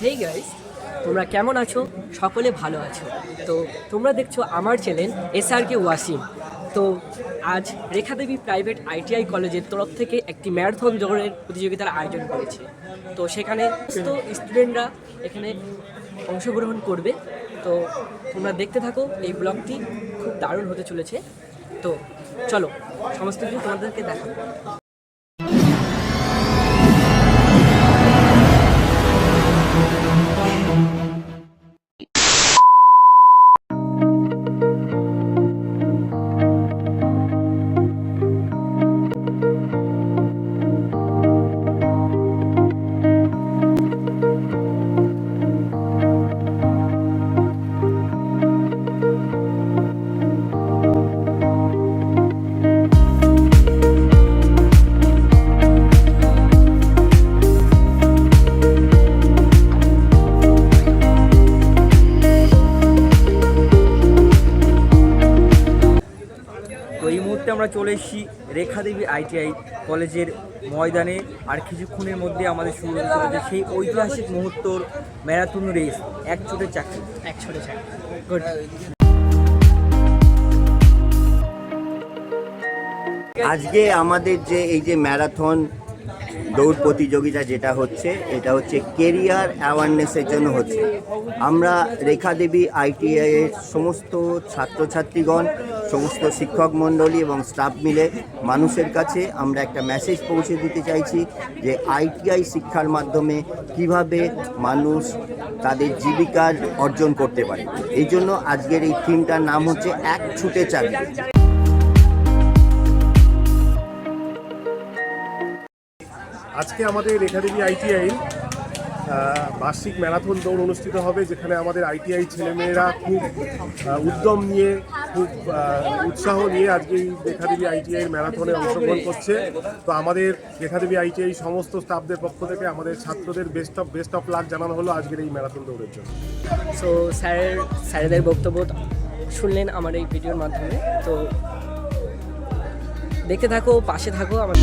Hey guys, তোমরা কেমন আছো? সকলে ভালো আছো তো? তোমরা দেখছো আমার চ্যানেল SRK ওয়াসিম। তো আজ রেখাদেবী প্রাইভেট ITI কলেজের তরফ থেকে একটি ম্যারাথন দৌড়ের প্রতিযোগিতার আয়োজন করেছে। তো সেখানে স্টুডেন্টরা এখানে অংশগ্রহণ করবে। তো তোমরা দেখতে থাকো, এই ব্লগটি খুব দারুণ হতে চলেছে। তো চলো সমস্ত কিছু তোমাদেরকে দেখাবো। তো এই মুহূর্তে আমরা চলে এসেছি রেখাদেবী ITI কলেজের ময়দানে। আর কিছুক্ষণের মধ্যে আমাদের শুরু হতে চলেছে সেই ঐতিহাসিক মুহূর্তর ম্যারাথন রেস, এক ছোটের চাকরি। গুড। আজকে আমাদের যে এই যে ম্যারাথন দৌড় প্রতিযোগিতা যেটা হচ্ছে, এটা হচ্ছে কেরিয়ার অ্যাওয়ারনেসের জন্য হচ্ছে। আমরা রেখাদেবী ITI এর সমস্ত ছাত্রছাত্রীগণ, সমস্ত শিক্ষক মণ্ডলী এবং স্টাফ মিলে মানুষের কাছে আমরা একটা মেসেজ পৌঁছে দিতে চাইছি যে ITI শিক্ষার মাধ্যমে কিভাবে মানুষ তাদের জীবিকার অর্জন করতে পারে। এই জন্য আজকের এই থিমটার নাম হচ্ছে এক ছুটে চাকরি। আজকে আমাদের রেখাদেবী ITI বার্ষিক ম্যারাথন দৌড় অনুষ্ঠিত হবে, যেখানে আমাদের ITI ছেলেমেয়েরা খুব উদ্যম নিয়ে, খুব উৎসাহ নিয়ে আজকে এই রেখাদেবী ITI ম্যারাথনে অংশগ্রহণ করছে। তো আমাদের রেখাদেবী ITI সমস্ত স্টাফদের পক্ষ থেকে আমাদের ছাত্রদের বেস্ট অফ লাক জানানো হলো আজকের এই ম্যারাথন দৌড়ের জন্য। সো স্যারেদের বক্তব্য শুনলেন আমার এই ভিডিওর মাধ্যমে। তো দেখতে থাকো, পাশে থাকো আমার।